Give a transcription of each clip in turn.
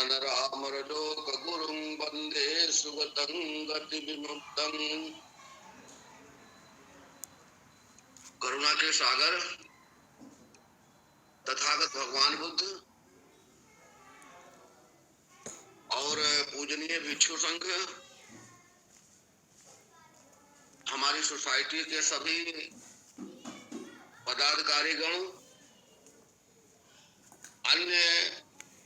वानरामरलोकगुरुं वन्दे सुगतं गतिविमुक्तं। करुणा के सागर तथागत भगवान बुद्ध और पूजनीय भिक्षु संघ, हमारी सोसाइटी के सभी पदाधिकारीगण, अन्य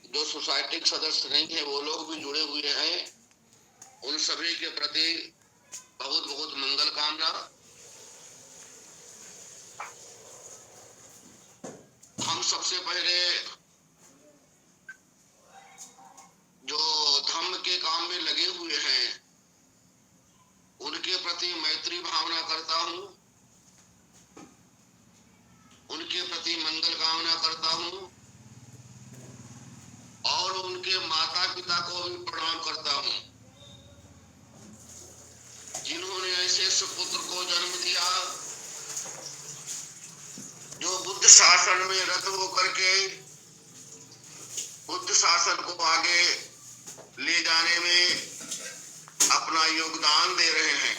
जो सोसाइटी के सदस्य नहीं है वो लोग भी जुड़े हुए हैं, उन सभी के प्रति बहुत बहुत मंगल कामना। हम सबसे पहले जो धम्म के काम में लगे हुए हैं उनके प्रति मैत्री भावना करता हूँ, उनके प्रति मंगल कामना करता हूँ और उनके माता पिता को भी प्रणाम करता हूँ जिन्होंने ऐसे सुपुत्र को जन्म दिया जो बुद्ध शासन में रत होकर के बुद्ध शासन को आगे ले जाने में अपना योगदान दे रहे हैं।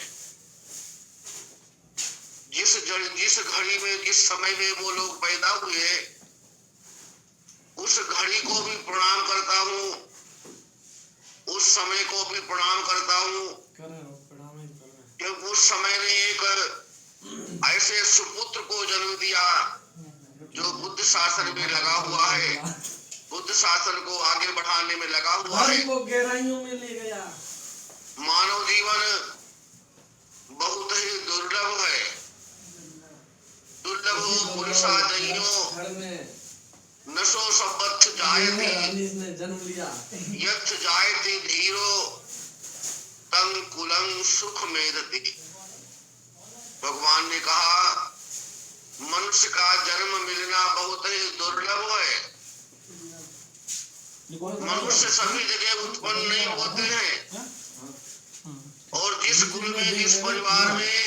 जिस घड़ी में जिस समय में वो लोग पैदा हुए उस घड़ी को भी प्रणाम करता हूँ, उस समय को भी प्रणाम करता हूँ जब उस समय ने एक ऐसे सुपुत्र को जन्म दिया जो बुद्ध शासन में लगा हुआ है, बुद्ध शासन को आगे बढ़ाने में लगा हुआ है। गहराइयों में ले गया। मानव जीवन बहुत ही दुर्लभ है। दुर्लभ पुरुषा दइयो नशो संबत्थ जायते जन्म लिया यथ जायते धीरो तंग कुलं सुख मेदति। भगवान ने कहा मनुष्य का जन्म मिलना बहुत ही दुर्लभ है। मनुष्य सभी जगह उत्पन्न नहीं होते हैं और जिस कुल में जिस परिवार में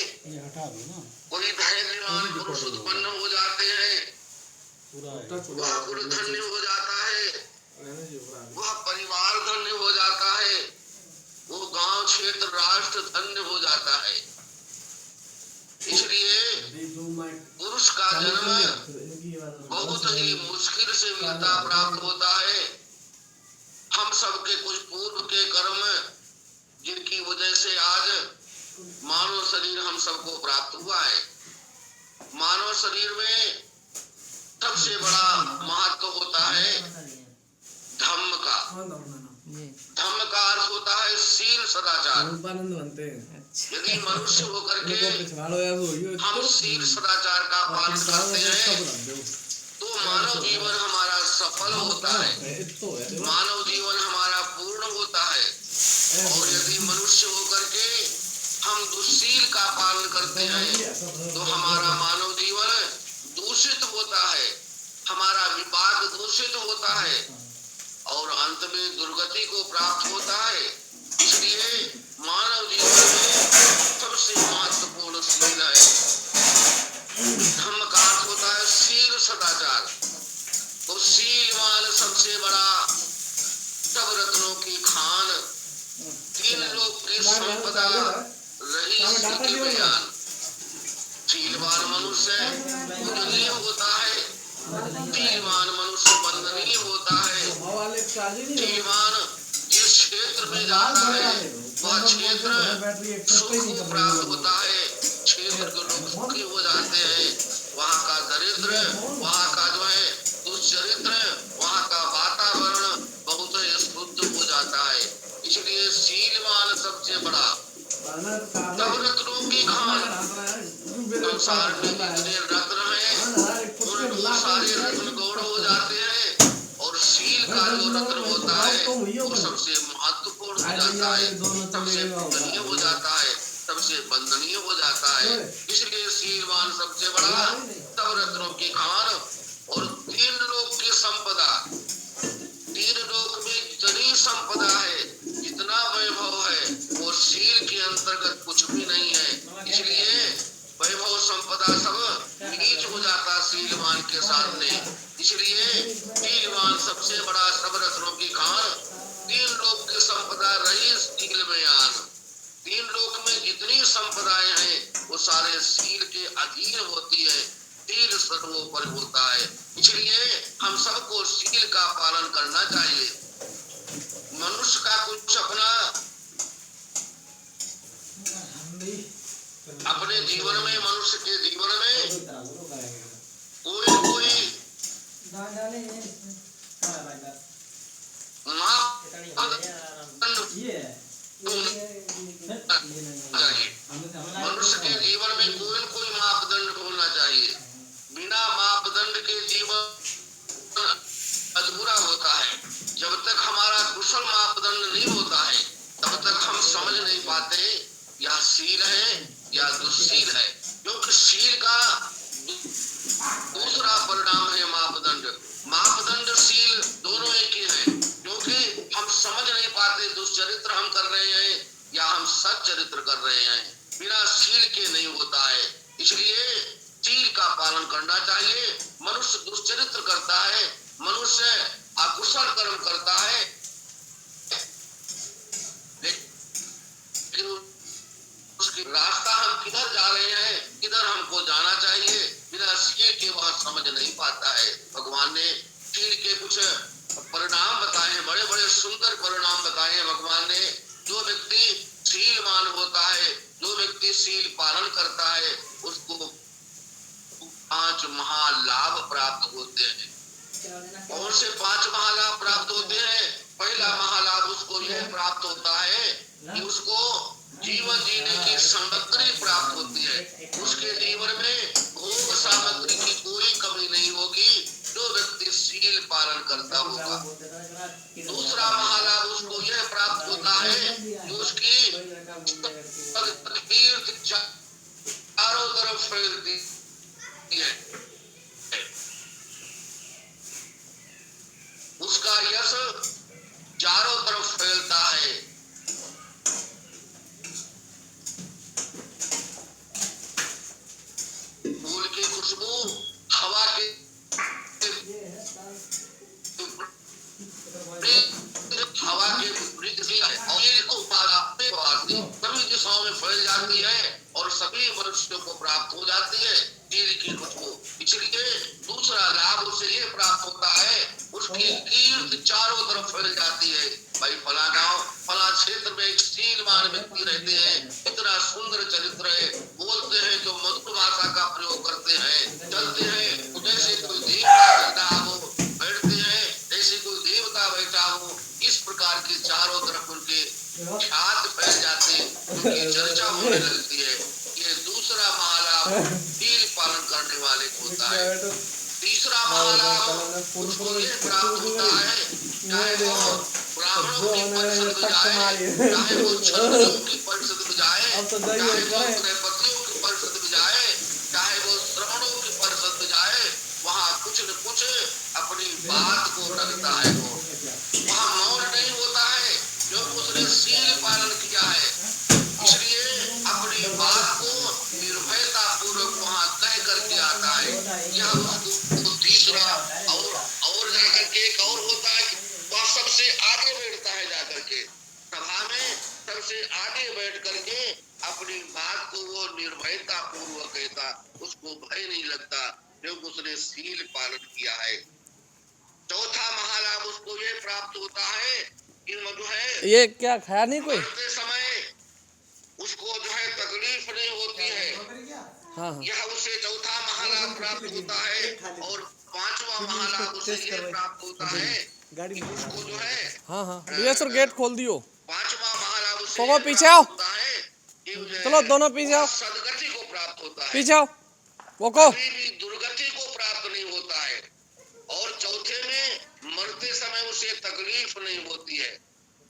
कोई धैर्यवान पुरुष उत्पन्न हो जाते हैं वह कुल धन्य हो जाता है, वह परिवार धन्य हो जाता है, वो गांव क्षेत्र राष्ट्र धन्य हो जाता है। इसलिए पुरुष का जन्म बहुत ही मुश्किल से मिलता प्राप्त होता है। हम सबके कुछ पूर्व के कर्म जिनकी वजह से आज मानव शरीर हम सबको प्राप्त हुआ है। मानव शरीर में सबसे बड़ा महत्व होता है धम्म का। धम्म का अर्थ होता है शील सदाचार। यदि मनुष्य होकर के हम शील सदाचार का पालन करते हैं तो मानव जीवन हमारा सफल होता है, मानव जीवन हमारा पूर्ण होता है। और यदि मनुष्य होकर के हम दुशील का पालन करते हैं तो हमारा मानव जीवन दूषित होता है, हमारा विपाक दूषित होता है और अंत में दुर्गति को प्राप्त होता है। इसलिए मानव जीवन में सबसे महत्वपूर्ण शील है। धम्म का अर्थ होता है शील सदाचार। तो शीलवान सबसे बड़ा सब रत्नों की खान, तीन लोग की संपदा रही के बयान। शीलवान मनुष्य पूजनीय होता है, शीलवान मनुष्य वंदनीय होता है। शीलवान जिस क्षेत्र में जाता है वह क्षेत्र सुख को प्राप्त होता है, क्षेत्र के लोग सुखी हो जाते हैं। वहाँ का दरिद्र, वहाँ का जो है दुष्चरित्र, वहाँ का वातावरण बहुत ही शुद्ध हो जाता है। इसलिए शीलवान सबसे बड़ा सब रत्नों की खान। संसार में जितने रत्न हैं उन सारे रत्न गौण हो जाते हैं और शील का जो रत्न होता है वो सबसे महत्वपूर्ण हो जाता है, सबसे पूजनीय हो जाता है, सबसे वंदनीय हो जाता है। इसलिए शीलवान सबसे बड़ा सब रत्नों की खान और तीन लोक की संपदा। तीन लोक में जितनी संपदा है, जितना वैभव है वो शील के अंतर्गत कुछ भी नहीं है। इसलिए वैभव संपदा सब नीच हो जाता शीलवान के सामने। इसलिए शीलवान सबसे बड़ा सब रत्नों की खान तीन लोक की संपदा रही सील में आन। तीन लोक में जितनी संपदाएं हैं वो सारे सील के अधीन होती है। सील सर्वोपरि होता है, इसलिए हम सबको सील का पालन करना चाहिए। मनुष्य का कुछ अपने जीवन में, मनुष्य के जीवन में कोई मनुष्य के जीवन में कोई मापदंड होना चाहिए। बिना मापदंड के जीवन अधूरा होता है। जब तक हमारा कुशल मापदंड नहीं होता है तब तक हम समझ नहीं पाते यह सील है या दुशील है, क्योंकि सील का दूसरा परिणाम है मापदंड। मापदंड सील दोनों एक ही है, क्योंकि हम समझ नहीं पाते दुष्चरित्र हम कर रहे हैं या हम सच्चरित्र कर रहे हैं। बिना सील के नहीं होता है, इसलिए सील का पालन करना चाहिए। मनुष्य दुष्चरित्र करता है, मनुष्य अकुशल कर्म करता है, लेकिन उसकी रास्ता हम किधर जा रहे हैं, किधर हमको जाना चाहिए, बिना सील के वह समझ नहीं पाता है। भगवान ने सील के कुछ परिणाम बताए हैं, बड़े बड़े सुंदर परिणाम बताए हैं भगवान ने। जो व्यक्ति सीलवान होता है, जो व्यक्ति सील पालन करता है, उसको 5 महालाभ प्राप्त होते हैं। कौन से 5 महालाभ प्राप्त होते हैं? पहला महालाभ उसको यह प्राप्त होता है कि उसको जीवन जीने की सामग्री प्राप्त होती है। उसके जीवन में भोग सामग्री की कोई कमी नहीं होगी जो व्यक्ति सील पालन करता होगा। दूसरा महालाभ उसको यह प्राप्त होता है कि उसकी कीर्ति चारों तरफ फैलती है, उसका यश चारों तरफ फैलता है। फूल की खुशबू हवा के सभी दिशाओं में फैल जाती है और सभी मनुष्यों को प्राप्त हो जाती है सील की खुशबू। इसलिए दूसरा लाभ उसे ये प्राप्त होता है, उसकी कीर्ति चारों तरफ फैल जाती है। भाई फला गांव, फला क्षेत्र में एक सीलवान व्यक्ति रहते हैं, इतना सुंदर चरित्र है, बोलते हैं तो मधुर भाषा का प्रयोग करते हैं, चलते हैं जैसे कोई देवता बैठा हो, बैठते हैं जैसे कोई देवता बैठा हो। इस प्रकार की चारों तरफ उनके ख्यात फैल जाते हैं, उनकी चर्चा होने लगती है। ये दूसरा महालाभ सील पालन करने वाले को होता है। तीसरा महालाभ उसको ये प्राप्त होता है, चाहे वो ब्राह्मणों की परिषद में जाए, चाहे वो क्षत्रियों की परिषद में जाए, चाहे वो नृपतियों की परिषद में जाए, चाहे वो श्रमणों की परिषद में जाए, वहाँ कुछ न कुछ अपनी बात को रखता है। वो वहाँ मौन नहीं होता है, जो उसने सील पालन किया है, इसलिए अपनी बात को निर्भयता पूर्वक वहाँ तय करके आता है। यह उसको तीसरा और जाकर के एक और होता है कि वह सबसे आगे बैठता है, जाकर के सभा में सबसे आगे बैठ करके अपनी बात को वो निर्भयता पूर्वक कहता, उसको भय नहीं लगता, क्योंकि उसने सील पालन किया है। चौथा महालाभ उसको ये प्राप्त होता है कि जो है ये क्या खाया नहीं कोई समय उसको जो है तकलीफ नहीं होती है। हाँ। यह उसे चौथा महालाभ प्राप्त होता है। और 5वां महालाभ उसे ये प्राप्त होता है कि उसको जो है सर गेट खोल दियो। 5वां महालाभ उसे पापा पीछे आओ, होता है कि चलो दोनों पीछे आओ, सदगति को प्राप्त होता है, पीछे आओ, वो कभी भी दुर्गति को प्राप्त नहीं होता है। और चौथे में मरते समय उसे तकलीफ नहीं होती है,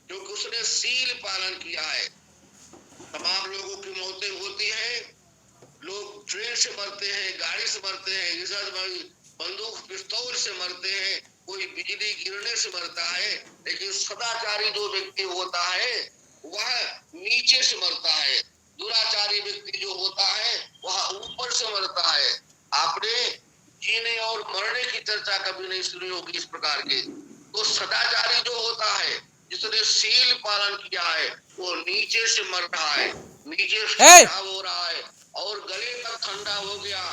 क्योंकि उसने सील पालन किया है। तमाम लोगों की मौतें होती हैं, लोग ट्रेन से मरते हैं, गाड़ी से मरते हैं, बंदूक पिस्तौल से मरते हैं, कोई बिजली गिरने से मरता है, लेकिन सदाचारी जो व्यक्ति होता है वह नीचे से मरता है। दुराचारी व्यक्ति जो होता है वह ऊपर से मरता है। आपने जीने और मरने की चर्चा कभी नहीं सुनी होगी इस प्रकार की। तो सदाचारी जो होता है जिसने शील पालन किया है वो नीचे से मर रहा है, नीचे से Hey! खराब हो रहा है और गले तक ठंडा हो गया।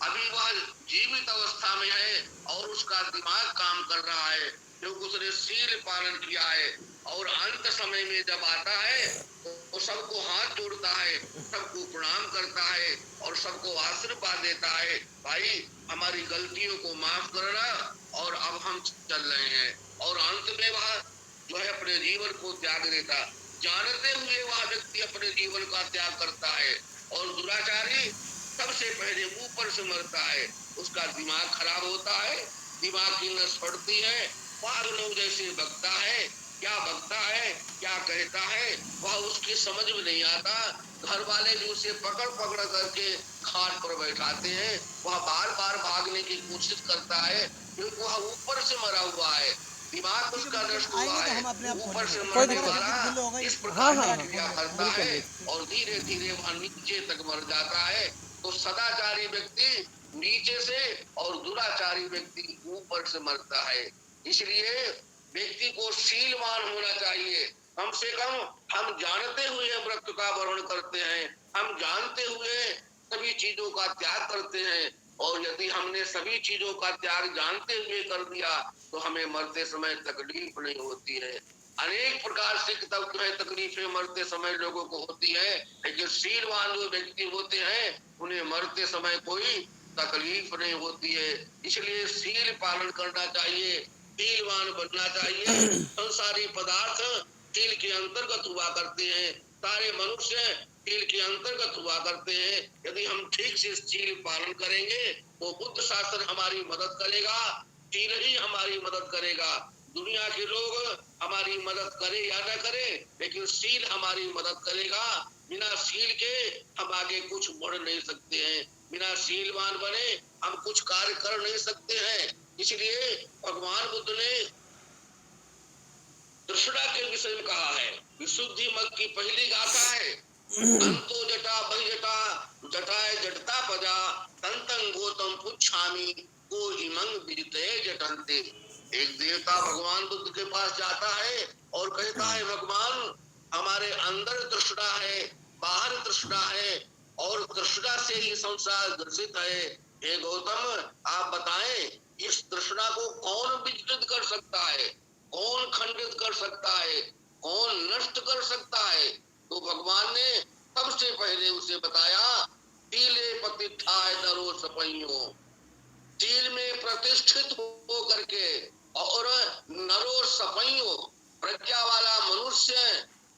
अभी वह जीवित अवस्था में है और उसका दिमाग काम कर रहा है क्योंकि उसने शील पालन किया है। और अंत समय में जब आता है तो सबको हाथ जोड़ता है, सबको प्रणाम करता है और सबको आशीर्वाद देता है, भाई हमारी गलतियों को माफ करना और अब हम चल रहे हैं। और अंत में वह जो है अपने जीवन को त्याग देता, जानते हुए वह व्यक्ति अपने जीवन का त्याग करता है। और दुराचारी सबसे पहले ऊपर से मरता है, उसका दिमाग खराब होता है, दिमाग की नस फटती है, पागलों जैसे बकता है, क्या बकता है क्या कहता है वह उसकी समझ में नहीं आता। घर वाले भी उसे पकड़ पकड़ करके खाट पर बैठाते हैं, वह बार बार भागने की कोशिश करता है क्योंकि वह ऊपर से मरा हुआ है, दिमाग उसका नष्ट हुआ है, ऊपर से मरने वाला इस प्रकार की क्रिया करता है और धीरे धीरे वह नीचे तक मर जाता है। तो सदाचारी व्यक्ति नीचे से और दुराचारी व्यक्ति ऊपर से मरता है। इसलिए व्यक्ति को शीलवान होना चाहिए। कम से कम हम जानते हुए व्रत का वर्ण करते हैं, हम जानते हुए सभी चीजों का त्याग करते हैं। और यदि हमने सभी चीजों का त्याग जानते हुए कर दिया तो हमें मरते समय तकलीफ नहीं होती है। अनेक प्रकार से तब जो है तकलीफें मरते समय लोगों को होती है, लेकिन शीलवान जो व्यक्ति होते हैं उन्हें मरते समय कोई तकलीफ नहीं होती है। इसलिए शील पालन करना चाहिए, शीलवान बनना चाहिए। संसारी पदार्थ शील के अंतर्गत हुआ करते हैं, सारे मनुष्य शील के अंतर्गत हुआ करते हैं। यदि हम ठीक से शील पालन करेंगे तो बुद्ध शासन हमारी मदद करेगा, शील ही हमारी मदद करेगा। दुनिया के लोग हमारी मदद करे या न करे लेकिन शील हमारी मदद करेगा। बिना शील के हम आगे कुछ बढ़ नहीं सकते हैं, बिना शीलवान बने हम कुछ कार्य कर नहीं सकते हैं। इसलिए भगवान बुद्ध ने तृष्णा के विषय में कहा है, विशुद्धि मत की पहली गाथा है, अंतो जटा बहि जटा जटाए जटता पजा तंतं गोतम पुच्छामी को इमंग विजिते जटंते। एक देवता भगवान बुद्ध के पास जाता है और कहता है भगवान हमारे अंदर तृष्णा है, बाहर तृष्णा है और तृष्णा से ही संसार ग्रसित है। हे गौतम आप बताएं इस तृष्णा को कौन विचलित कर सकता है, कौन खंडित कर सकता है, कौन नष्ट कर सकता है। तो भगवान ने सबसे पहले उसे बताया शीले प्रतिष्ठाय नरो सपइयो, शील में प्रतिष्ठित हो करके और नरो सपइयो प्रज्ञा वाला मनुष्य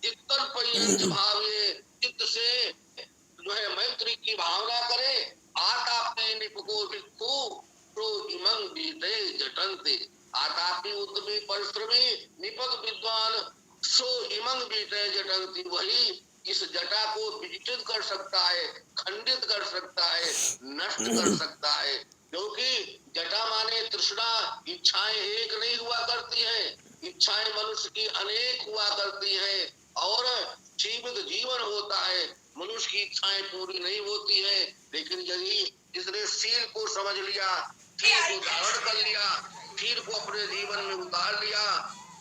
चित्तन पर्यंत भावे चित्त से जो है मैत्री की भावना करे, आतापि निपको भिक्षु तो इमं बीते जटंते। आतापि उद्यमी परिश्रमी निपक विद्वान सो इमंग बीते जटंती, वही इस जटा को विचलित कर सकता है, खंडित कर सकता है, नष्ट कर सकता है। क्योंकि जटा माने तृष्णा, इच्छाएं एक नहीं हुआ करती हैं, इच्छाएं मनुष्य की अनेक हुआ करती हैं और जीवित जीवन होता है, मनुष्य की इच्छाएं पूरी नहीं होती है। लेकिन यदि जिसने शील को समझ लिया, शील को धारण कर लिया, शील को अपने जीवन में उतार लिया,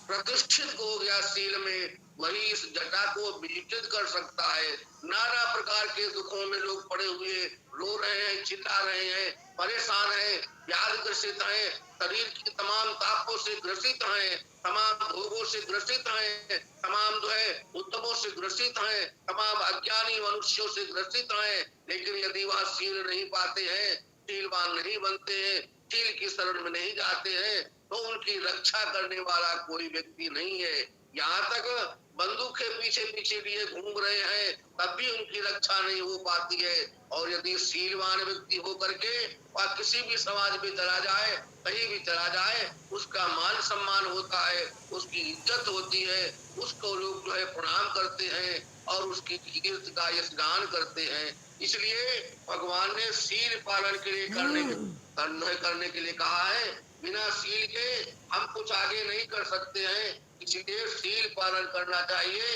प्रतिष्ठित हो गया शील में, वही इस जटा को विचलित कर सकता है। नाना प्रकार के दुखों में लोग पड़े हुए रो रहे हैं, चिल्ला रहे हैं, परेशान हैं, व्याधि ग्रसित हैं, शरीर की तमाम तापों से ग्रसित हैं, तमाम भोगों से ग्रसित हैं, तमाम जो है उत्तमों से ग्रसित हैं, तमाम अज्ञानी मनुष्यों से ग्रसित हैं। लेकिन यदि वह शील नहीं पाते हैं, शीलवान नहीं बनते हैं, शील की शरण में नहीं जाते हैं तो उनकी रक्षा करने वाला कोई व्यक्ति नहीं है। यहाँ तक बंदूक के पीछे पीछे लिए घूम रहे हैं तब भी उनकी रक्षा नहीं हो पाती है। और यदि शीलवान व्यक्ति होकर के वह किसी भी समाज में चला जाए, कहीं भी चला जाए, उसका मान सम्मान होता है, उसकी इज्जत होती है, उसको लोग जो है प्रणाम करते हैं और उसकी कीर्ति का यशगान करते हैं। इसलिए भगवान ने शील पालन के लिए करने के लिए कहा है। बिना शील के हम कुछ आगे नहीं कर सकते हैं, इसलिए शील पालन करना चाहिए।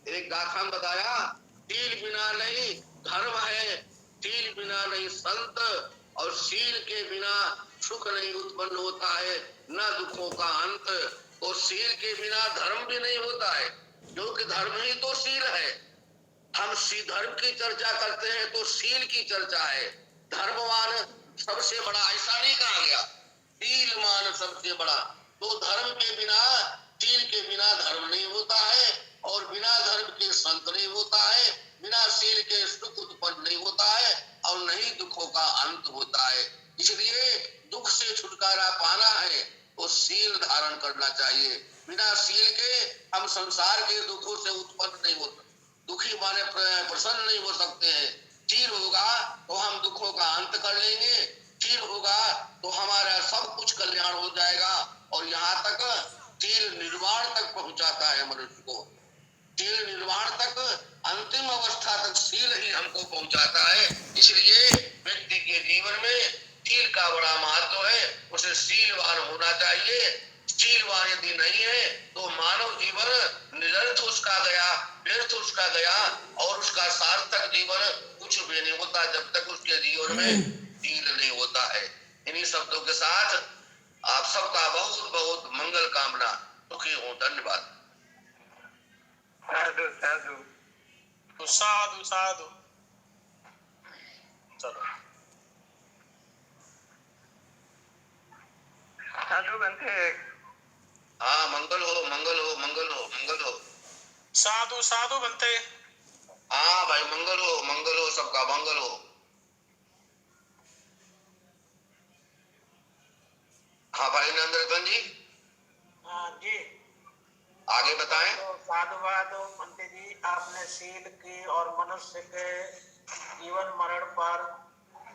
एक गाथा में बताया शील बिना नहीं धर्म है, शील बिना नहीं संत और शील के बिना सुख नहीं उत्पन्न होता है, न दुखों का अंत। और शील के बिना धर्म भी नहीं होता है, क्योंकि धर्म ही तो शील है। हम धर्म की चर्चा करते हैं तो शील की चर्चा है। धर्मवान सबसे बड़ा ऐसा नहीं कहा गया, शीलवान सबसे बड़ा। तो धर्म के बिना, शील के बिना धर्म नहीं होता है, और बिना धर्म के संत नहीं होता है, बिना शील के सुख उत्पन्न नहीं होता है, और नहीं दुखों का अंत होता है। इसलिए दुख से छुटकारा पाना है तो शील धारण करना चाहिए। बिना शील के हम संसार के दुखों से उत्पन्न नहीं होते, दुखी माने प्रसन्न नहीं हो सकते हैं। शील होगा तो हम दुखों का अंत कर लेंगे, शील होगा तो हमारा सब कुछ कल्याण हो जाएगा। और यहाँ तक शील निर्वाण तक पहुंचाता है मनुष्य को। शील निर्वाण तक, अंतिम अवस्था तक शील ही हमको पहुंचाता है। इसलिए व्यक्ति के जीवन में शील का बड़ा महत्व है, उसे शीलवान होना चाहिए। शीलवान यदि नहीं है तो मानव जीवन निरर्थ उसका गया, व्यर्थ उसका गया, और उसका सार्थक जीवन कुछ भी नहीं होता जब तक उसके जीवन में शील नहीं होता है। इन्हीं शब्दों के साथ आप सबका बहुत बहुत मंगल कामना। सुखी हूँ, धन्यवाद। साधु साधु साधु साधु। चलो साधु बनते। हाँ, मंगल हो, मंगल हो, मंगल हो, मंगल हो। साधु साधु बनते। हाँ भाई, मंगल हो, मंगल हो, सबका मंगल हो। हाँ भाई नंदन जी, हाँ जी, आगे बताएं। तो साधुवाद पंडित जी, आपने शील की और मनुष्य के जीवन मरण पर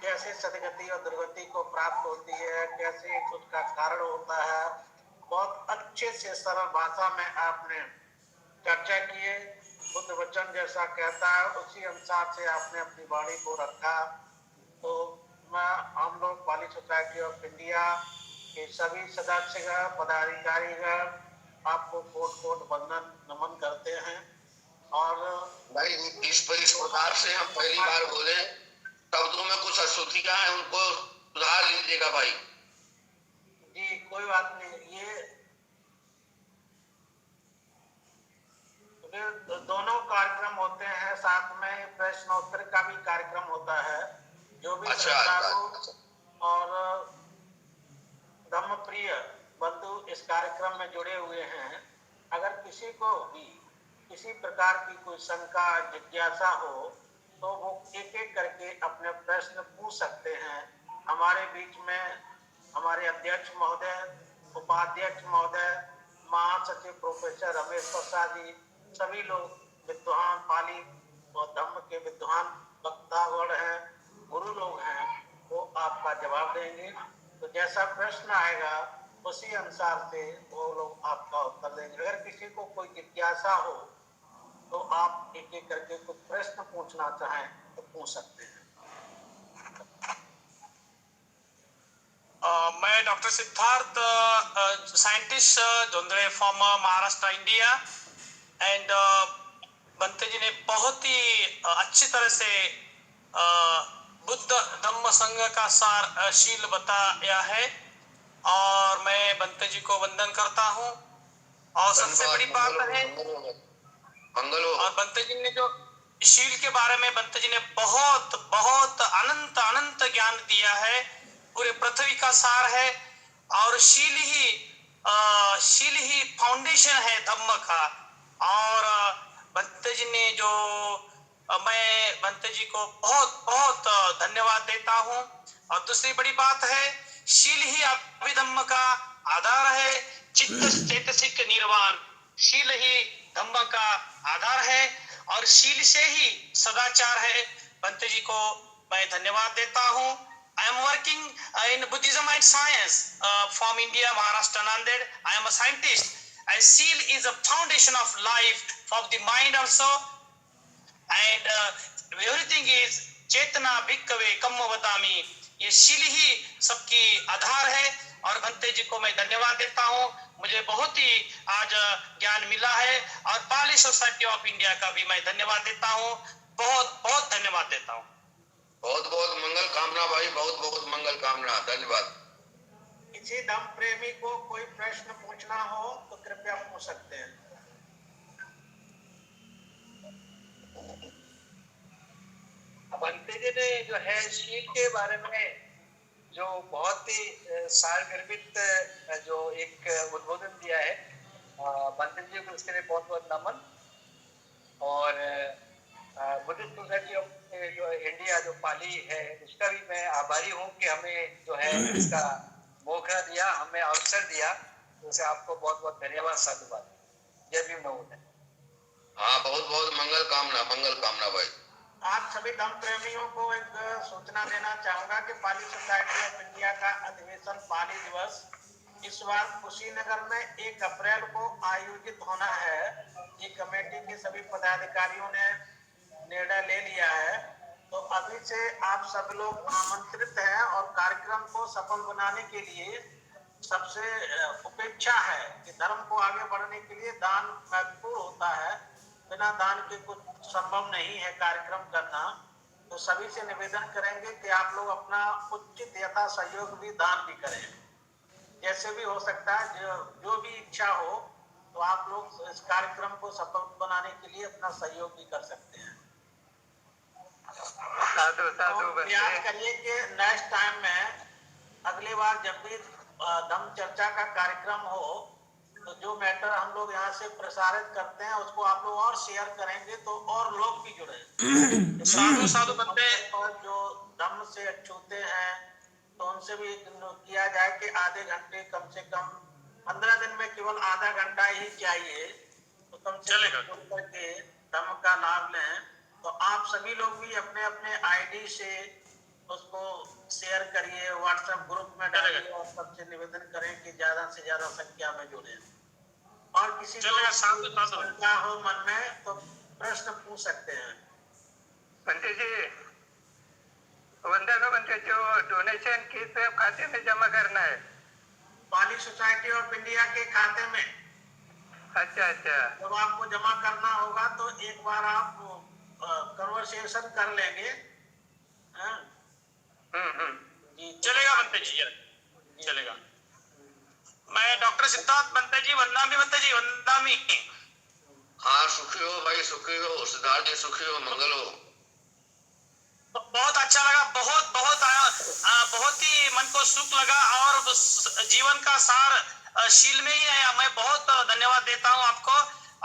कैसे सदगति और दुर्गति को प्राप्त होती है, कैसे उसका कारण होता है, बहुत अच्छे से सरल भाषा में आपने चर्चा की है। बुद्ध वचन जैसा कहता है उसी अनुसार से आपने अपनी वाणी को रखा। तो मैं, हम लोग पाली सोसाइटी ऑफ इंडिया के सभी सदस्यगण, पदाधिकारीगण आपको कोट कोट वंदन नमन करते हैं। और भाई इस प्रकार से हम पहली बार बोले, शब्दों में कुछ अशुद्धियां हैं, उनको सुधार लीजिएगा भाई। जी कोई बात नहीं, ये दोनों कार्यक्रम होते हैं, साथ में प्रश्नोत्तर का भी कार्यक्रम होता है। जो भी श्रद्धालु और धम्मप्रिय बंधु इस कार्यक्रम में जुड़े हुए हैं, अगर किसी को भी किसी प्रकार की कोई शंका, जिज्ञासा हो तो वो एक एक करके अपने प्रश्न पूछ सकते हैं। हमारे बीच में हमारे अध्यक्ष महोदय, उपाध्यक्ष महोदय, महासचिव प्रोफेसर रमेश प्रसाद जी, सभी लोग विद्वान, पाली और धम्म के विद्वान वक्तागण हैं, गुरु लोग हैं, वो आपका जवाब देंगे। तो जैसा प्रश्न आएगा उसी अनुसार से वो लोग आपका उत्तर देंगे। अगर किसी को कोई जिज्ञासा हो तो आप एक एक करके कुछ प्रश्न पूछना चाहें तो पूछ सकते हैं। मैं doctor Siddharth, scientist, Jondhale from Maharashtra, India. And Bhante ji ने बहुत ही अच्छी तरह से बुद्ध धम्म संघ का सार शील बताया है, और मैं बंते जी को वंदन करता हूँ। और सबसे बड़ी बात है, और बंते जी ने जो शील के बारे में बंते जी ने बहुत बहुत अनंत अनंत ज्ञान दिया है, पूरे पृथ्वी का सार है। और शील ही फाउंडेशन है धम्म का। और बंते जी ने जो, मैं बंते जी को बहुत बहुत धन्यवाद देता हूँ। और दूसरी बड़ी बात है, शील ही अभिधम्म का आधार है, चित्त चैतसिक निर्वाण, शील ही धम्म का आधार है, और शील से ही सदाचार है। बंते जी को मैं धन्यवाद देता हूँ। I am working in Buddhism and science from India, Maharashtra, Nanded. I am a scientist. And seal is a foundation of life for the mind also. And everything is चेतना भिक्कवे कम्म वदामी। ये शील ही सबकी आधार है। और बंते जी को मैं धन्यवाद देता हूँ। मुझे बहुत ही आज ज्ञान मिला है। और पाली सोसाइटी ऑफ इंडिया का भी मैं धन्यवाद देता हूँ। बहुत बहुत धन्यवाद देता हूँ। बहुत बहुत मंगल कामना भाई, बहुत बहुत मंगल कामना, धन्यवाद। किसी धम्म प्रेमी को कोई प्रश्न पूछना हो तो कृपया पूछ सकते हैं। बनते जी ने जो है शील के बारे में जो बहुत ही सारगर्भित जो एक उद्बोधन दिया है, बनते जी को उसके लिए बहुत बहुत नमन। और बुद्धिस्ट सोसाइटी ऑफ जो इंडिया जो पाली है उसका भी मैं आभारी हूँ कि हमें जो है इसका मौका दिया, हमें अवसर दिया, तो उसे आपको बहुत बहुत धन्यवाद, साधुवाद। जय भीम नमोदय। हाँ, बहुत बहुत मंगल कामना भाई। आप सभी धम्म प्रेमियों को एक सूचना देना चाहूंगा कि पाली सोसाइटी ऑफ इंडिया का अधिवेशन पाली दिवस इस बार कुशीनगर में 1 अप्रैल को आयोजित होना है। ये कमेटी के सभी पदाधिकारियों ने निर्णय ले लिया है, तो अभी से आप सब लोग आमंत्रित हैं और कार्यक्रम को सफल बनाने के लिए सबसे अपेक्षा है कि धर्म को आगे बढ़ने के लिए दान महत्वपूर्ण होता है। बिना दान के कुछ संभव नहीं है कार्यक्रम करना। तो सभी से निवेदन करेंगे कि आप लोग अपना उचित यथा सहयोग भी दान भी करें, जैसे भी हो सकता है, जो भी इच्छा हो, तो आप लोग इस कार्यक्रम को सफल बनाने के लिए अपना सहयोग भी कर सकते हैं। तो याद करिए कि नेक्स्ट टाइम में अगली बार जब भी धम्म चर्चा का कार्यक्रम हो तो जो मैटर हम लोग यहाँ से प्रसारित करते हैं उसको आप लोग और शेयर करेंगे तो और लोग भी जुड़े। साधु साधु बनते और जो धम्म से अछूते हैं तो उनसे भी किया जाए कि आधे घंटे कम से कम 15 दिन में केवल आधा घंटा ही चाहिए, तो कम से कम करके धम्म का लाभ लें। तो आप सभी लोग भी अपने अपने आईडी से उसको शेयर करिए, व्हाट्सएप ग्रुप में डालिए और सबसे निवेदन करें कि ज्यादा से ज्यादा संख्या में जुड़े। और किसी शंका हो मन में तो प्रश्न पूछ सकते हैं। बनते जी बनते जो डोनेशन किस खाते में जमा करना है? पाली सोसाइटी ऑफ इंडिया के खाते में। अच्छा। जब आपको जमा करना होगा तो एक बार आप कन्वर्सेशन कर लेंगे। जी चलेगा बनते जी, चलेगा। मैं डॉक्टर सिद्धार्थ बनते जी, वंदनामी। हाँ, सुखी हो भाई, सुखी हो सिद्धार्थ जी, सुखी हो, मंगल हो। बहुत अच्छा लगा, बहुत ही मन को सुख लगा और जीवन का सार शील में ही है। मैं बहुत धन्यवाद देता हूं आपको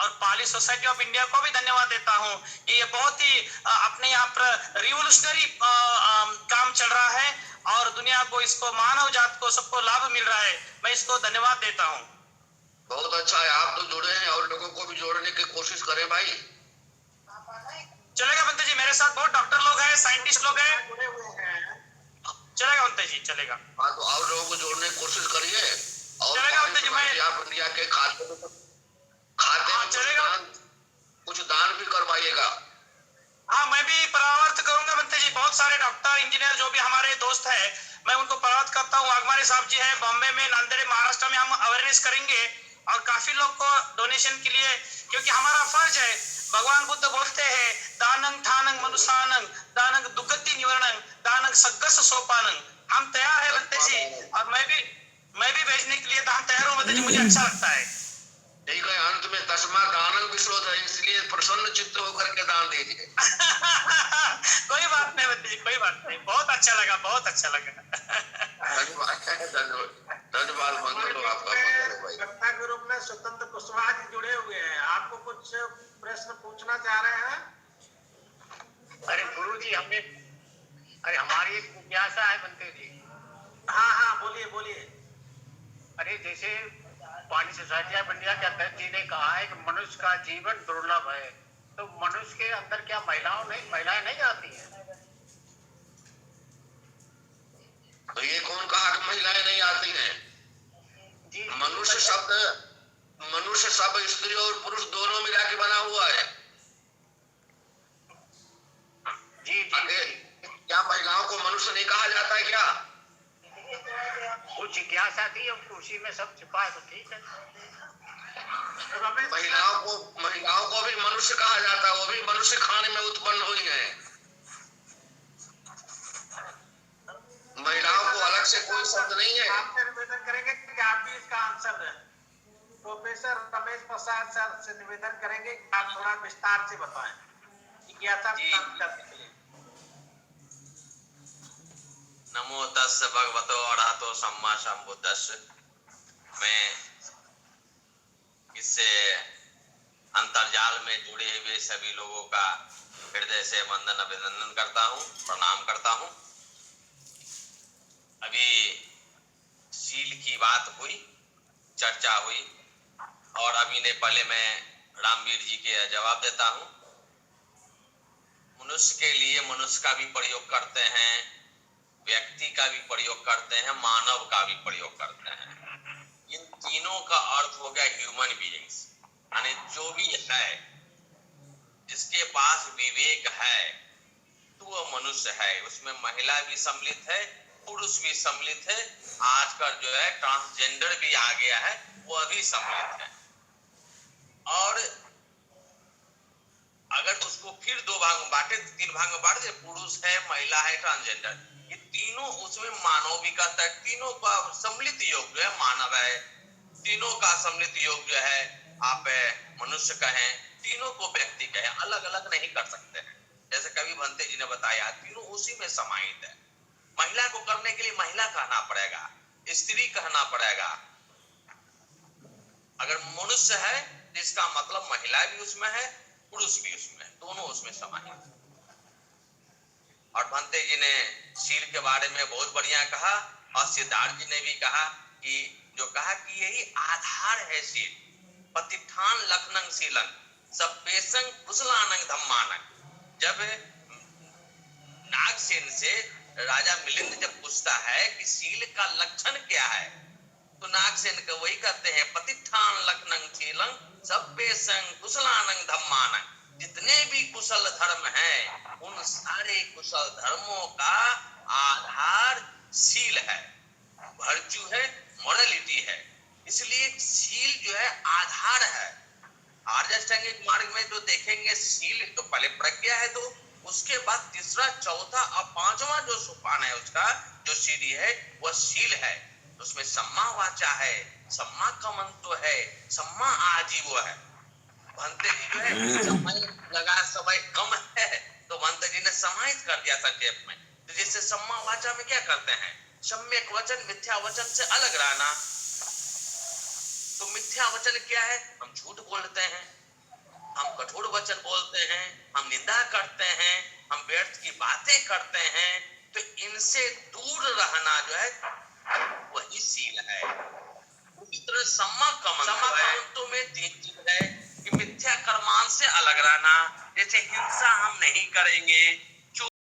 और पाली सोसाइटी ऑफ इंडिया को भी धन्यवाद देता हूं कि ये बहुत ही अपने यहाँ पर रिवोल्यूशनरी काम चल रहा है और दुनिया को, इसको, मानव जात को, सबको लाभ मिल रहा है। मैं इसको धन्यवाद देता हूँ। बहुत अच्छा है, आप तो जुड़े हैं और लोगों को भी जोड़ने की कोशिश करें भाई। चलेगा बनते जी, मेरे साथ बहुत डॉक्टर लोग हैं, साइंटिस्ट लोग हैं, चलेगा बनते जी, चलेगा। हाँ, तो और लोगों को जोड़ने की कोशिश करिए और चलेगा बनते जी, मैं इंडिया के खाते में चलेगा, कुछ दान भी करवाइएगा। हाँ, मैं भी परामर्श करूंगा बनते जी। बहुत सारे डॉक्टर, इंजीनियर जो भी हमारे दोस्त हैं, मैं उनको परामर्श करता हूँ। वाघमारे साहब जी है बॉम्बे में, नांदेड़ महाराष्ट्र में, हम अवेयरनेस करेंगे और काफी लोग को डोनेशन के लिए, क्योंकि हमारा फर्ज है। भगवान बुद्ध बोलते हैं दानंग ठानंग मनुष्यानंग दानंग दुर्गति निवारणंग दानंग सग्गस सोपानंग। हम तैयार है बनते जी और मैं भी भेजने के लिए दान तैयार हूँ बनते जी, मुझे अच्छा लगता है। ठीक है, अंत में तस्मा दानंग विश्वोद है, इसलिए प्रसन्न चित्त होकर के दान दीजिए। कोई बात नहीं बनते जी, कोई बात नहीं, बहुत अच्छा लगा, बहुत अच्छा लगा। धन्यवाद, मंगल हो आपका, मंगल हो भाई। वक्ता के रूप में स्वतंत्र कुशवाहा जी जुड़े हुए हैं, आपको कुछ प्रश्न पूछना चाह रहे हैं? अरे गुरु जी, हमारी एक जिज्ञासा है बनते जी। हाँ, बोलिए। अरे जैसे पाली सोसाइटी ऑफ इंडिया के अध्यक्ष जी ने कहा है कि मनुष्य का जीवन दुर्लभ है, तो मनुष्य के अंदर क्या महिलाएं नहीं आती हैं? तो ये कौन कहा कि महिलाएं नहीं आती हैं? मनुष्य शब्द स्त्री और पुरुष दोनों मिला के बना हुआ है। जी। क्या महिलाओं को मनुष्य नहीं कहा जाता है क्या? कुछ जिज्ञासा थी, अब उसी में सब छिपा है, तो ठीक है। महिलाओं को भी मनुष्य कहा जाता है, वो भी मनुष्य खाने में उत्पन्न हुई है। महिलाओं को अलग से कोई शब्द नहीं है। आपसे निवेदन निवेदन करेंगे कि आप भी इसका आंसर दें। प्रोफेसर रमेश प्रसाद सर से निवेदन करेंगे कि आप थोड़ा विस्तार से बताएं जिज्ञासा शांत करने के लिए। नमो तस् भगवतो अरहतो सम्मा संबुद्धस्स। मैं इससे अंतर्जाल में जुड़े हुए सभी लोगों का हृदय से वंदन अभिनंदन करता हूँ, प्रणाम करता हूँ। अभी सील की बात हुई, चर्चा हुई, और अभी ने पहले मैं रामवीर जी के जवाब देता हूँ। मनुष्य के लिए मनुष्य का भी प्रयोग करते हैं, व्यक्ति का भी प्रयोग करते हैं, मानव का भी प्रयोग करते हैं। इन तीनों का अर्थ हो गया ह्यूमन बीइंग्स, यानी जो भी है, जिसके पास विवेक है तो वह मनुष्य है। उसमें महिला भी सम्मिलित है, पुरुष भी सम्मिलित है, आजकल जो है ट्रांसजेंडर भी आ गया है, वह भी सम्मिलित है। और अगर उसको फिर दो भाग में बांटे, तीन भाग में बांट दे, पुरुष है, महिला है, ट्रांसजेंडर, ये तीनों उसमें मानव भी कहता है। तीनों का सम्मिलित योग जो है मानव है, तीनों का सम्मिलित योग जो है आप मनुष्य कहें, तीनों को व्यक्ति कहें, अलग अलग नहीं कर सकते हैं। जैसे कवि भंते जी ने बताया, तीनों उसी में समाहित है। महिला को करने के लिए महिला कहना पड़ेगा, स्त्री कहना पड़ेगा। अगर मनुष्य है तो इसका मतलब महिला भी उसमें है, पुरुष भी उसमें है, दोनों उसमें समाहित है। और भंते जी ने शील के बारे में बहुत बढ़िया कहा, और सिद्धार्थ जी ने भी कहा कि यही आधार है शील। प्रतिष्ठान लखनंग शीलं सब पेशंग कुशलानंग धम्मानंग। जब नागसेन से राजा मिलिंद जब पूछता है कि शील का लक्षण क्या है, तो नागसेन को वही कहते हैं, प्रतिष्ठान लखनंग शीलं सब पेशंग कुशलानंग धम्मानंग। जितने भी कुशल धर्म हैं, उन सारे कुशल धर्मों का आधार शील है, वर्च्यू है, मोरालिटी है। इसलिए शील जो है आधार है। आर्य अष्टांगिक मार्ग में जो देखेंगे, शील तो पहले प्रज्ञा है, तो उसके बाद तीसरा, चौथा और पांचवा जो सोपान है उसका, जो सीढ़ी है, वह शील है। उसमें सम्मा वाचा है, सम्मा कमंतो है, सम्मा आजीवो है। भंते जी जो है समय लगा, समय कम है, तो भंते जी ने समाहित कर दिया संक्षेप में। तो जैसे सम्मा वाचा में क्या करते हैं, सम्यक वचन मिथ्या वचन से अलग रहना। तो मिथ्या वचन क्या है, हम झूठ बोलते हैं, हम कठोर वचन बोलते हैं, हम निंदा करते हैं, हम व्यर्थ की बातें करते हैं। तो इनसे दूर रहना जो है वही शील है। उसी तरह सम्मा कमंतो में तीन चीज है कि मिथ्या कर्मांश से अलग रहना, जैसे हिंसा हम नहीं करेंगे,